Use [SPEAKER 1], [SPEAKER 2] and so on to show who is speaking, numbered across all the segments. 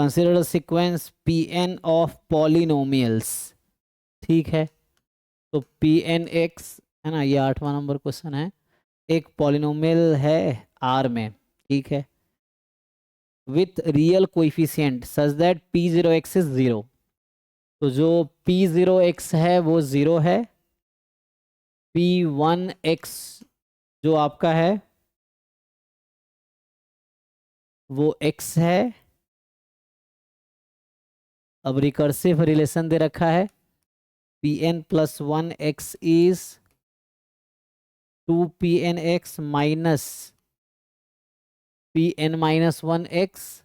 [SPEAKER 1] Consider a sequence Pn of polynomials. ठीक है, तो Pn(x) है ना, ये 8वां नंबर क्वेश्चन है। एक पॉलिनोमियल है R में, ठीक है, with real coefficient such that P0x is 0। तो जो P0x है वो 0 है, P1x जो आपका है वो x है। अब रिकर्सिव रिलेशन दे रखा है, Pn+1x is 2Pnx minus Pn-1x।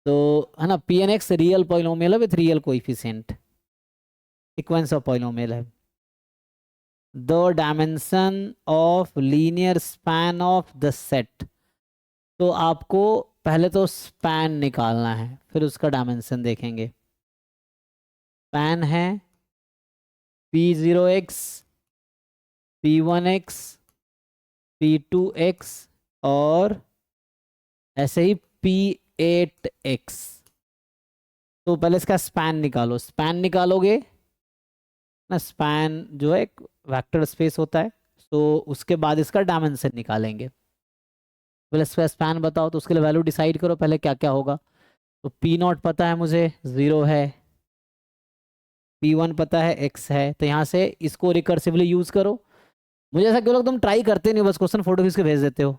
[SPEAKER 1] तो है ना, Pnx रियल पॉलिनोमियल है with real coefficient, sequence of polynomial है। The dimension of linear span of the set. तो आपको पहले तो स्पैन निकालना है, फिर उसका डायमेंशन देखेंगे। स्पैन है P0x, P1x, P2x और ऐसे ही P8x। तो पहले इसका स्पैन निकालो। स्पैन निकालोगे ना, स्पैन जो है एक वेक्टर स्पेस होता है, तो उसके बाद इसका डायमेंशन निकालेंगे। पहले इसका स्पैन बताओ, तो उसके लिए वैल्यू डिसाइड करो पहले क्या क्या होगा। तो P0 पता है मुझे 0 है, P1 पता है x है, तो यहाँ से इसको रिकर्सिवली यूज करो। मुझे ऐसा क्यों लगता तुम ट्राई करते नहीं हो, बस क्वेश्चन फोटो खींच के भेज देते हो।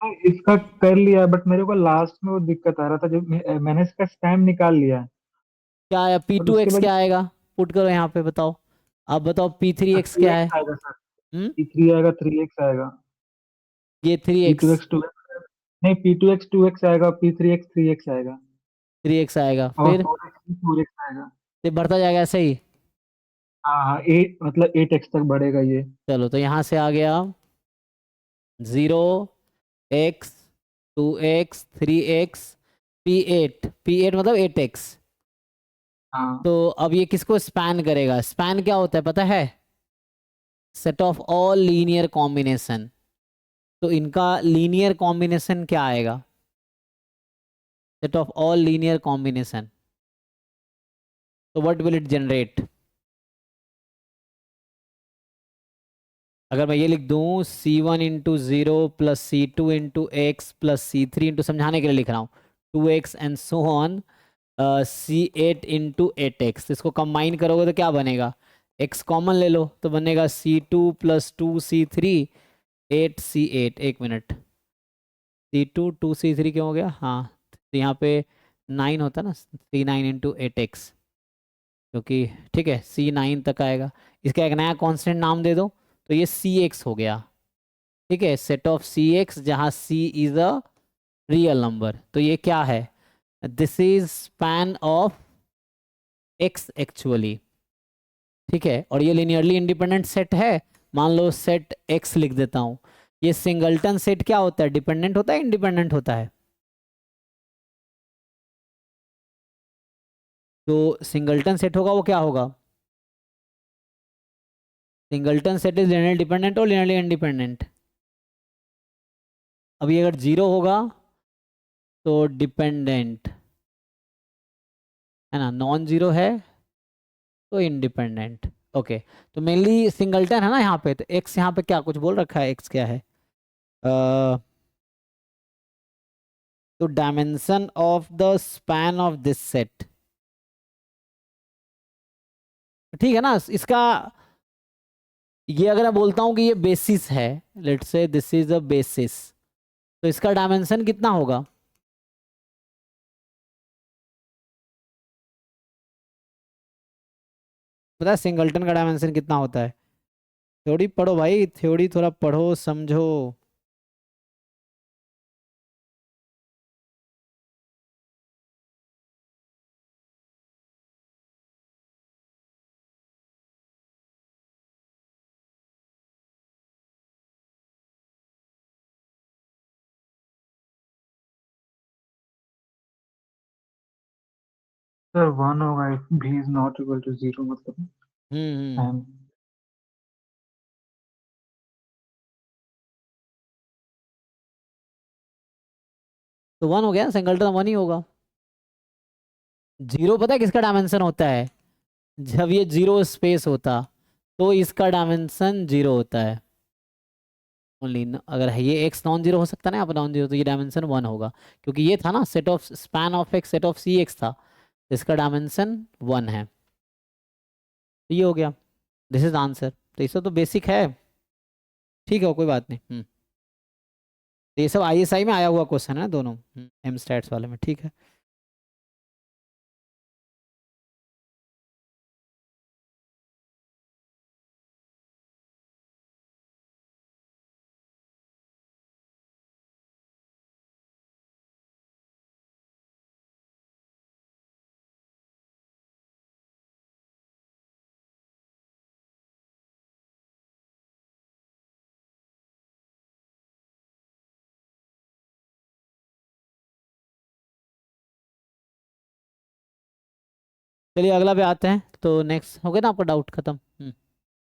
[SPEAKER 2] हाँ, इसका कर लिया है, बट मेरे को लास्ट में वो दिक्कत आ रहा था जब मैंने इसका स्पैम निकाल लिया है।
[SPEAKER 1] क्या आया,
[SPEAKER 2] बट
[SPEAKER 1] P2
[SPEAKER 2] उसके
[SPEAKER 1] x
[SPEAKER 2] बाद
[SPEAKER 1] क्या आएगा, पुट करो यहाँ पे, बताओ। अब बताओ P3 x
[SPEAKER 2] थ्री
[SPEAKER 1] क्या है।
[SPEAKER 2] एक्स आएगा सर।
[SPEAKER 1] हम्म,
[SPEAKER 2] P3 आएगा, 3x आएगा।
[SPEAKER 1] ये 3x,
[SPEAKER 2] P2x 2x, नहीं P2x 2x आएगा, P3x 3x आएगा
[SPEAKER 1] 3x आएगा,
[SPEAKER 2] और
[SPEAKER 1] फिर
[SPEAKER 2] 4x आएगा।
[SPEAKER 1] ये बढ़ता जाएगा ऐसे ही।
[SPEAKER 2] हाँ हाँ, 8 मतलब 8x तक बढ़ेगा ये।
[SPEAKER 1] चलो, तो यहाँ से आ गया 0x, 2x, 3x, P8 मतलब 8x।
[SPEAKER 2] हाँ
[SPEAKER 1] तो अब ये किसको स्पैन करेगा, स्पैन क्या होता है पता है, set of all linear combination. तो इनका लीनियर कॉम्बिनेशन क्या आएगा, set of all linear combination. तो व्हाट विल इट जनरेट। अगर मैं ये लिख दूं C1 × 0 plus C2 × x plus C3 समझाने के लिए लिख रहा हूँ 2x and so on, C8 × 8x, इसको कंबाइन करोगे तो क्या बनेगा, x कॉमन ले लो तो बनेगा C2 + 2 C3 8C8। एक मिनट, C2 2 C3 क्यों हो गया, हाँ, तो यहाँ पे 9 होता ना, C9 × 8x, क्योंकि ठीक है C9 तक आएगा। इसका एक नया कांस्टेंट नाम दे दो, तो ये CX हो गया। ठीक है, सेट ऑफ CX जहाँ C is a real number. तो ये क्या है, this is span of X actually. ठीक है, और ये लिनियरली इंडिपेंडेंट सेट है। मान लो सेट X लिख देता हूँ। ये सिंगल्टन सेट क्या होता है, डिपेंडेंट होता है इंडिपेंडेंट होता है। तो सिंगल्टन सेट होगा वो क्या होगा, singleton set is linearly dependent और लिनियरली इंडिपेंडेंट। अभी अगर 0 होगा तो डिपेंडेंट है ना, नॉन जीरो है तो इंडिपेंडेंट। ओके, तो मेनली सिंगल्टन है ना यहाँ पे, तो एक्स यहाँ पे क्या कुछ बोल रखा है, एक्स क्या है, तो dimension of the span of this set. ठीक है ना इसका, ये अगर मैं बोलता हूँ कि ये बेसिस है, let's say this is a basis, तो इसका डायमेंशन कितना होगा। पता है सिंगल्टन का डायमेंशन कितना होता है, थ्योरी पढ़ो भाई, थ्योरी थोड़ा पढ़ो समझो।
[SPEAKER 2] सर, 1 होगा if v is not equal to 0 मतलब।
[SPEAKER 1] हम्म,
[SPEAKER 2] and
[SPEAKER 1] तो 1 हो गया, सिंगल्टन 1 ही होगा। जीरो पता है किसका डायमेंशन होता है? जब ये जीरो स्पेस होता तो इसका डायमेंशन जीरो होता है ओनली। अगर है ये एक्स नॉन जीरो हो सकता है ना, आप नॉन जीरो, तो ये डायमेंशन वन होगा, क्योंकि ये था ना set of span of X set of C X था, तो इसका डायमेंशन वन है। तो ये हो गया, दिस इज आंसर। तो ये सब तो बेसिक है, ठीक है, कोई बात नहीं। तो ये सब आईएसआई में आया हुआ क्वेश्चन है दोनों, एम स्टैट्स वाले में, ठीक है। चलिए अगला पे आते हैं, तो नेक्स्ट हो गया ना आपका डाउट खत्म?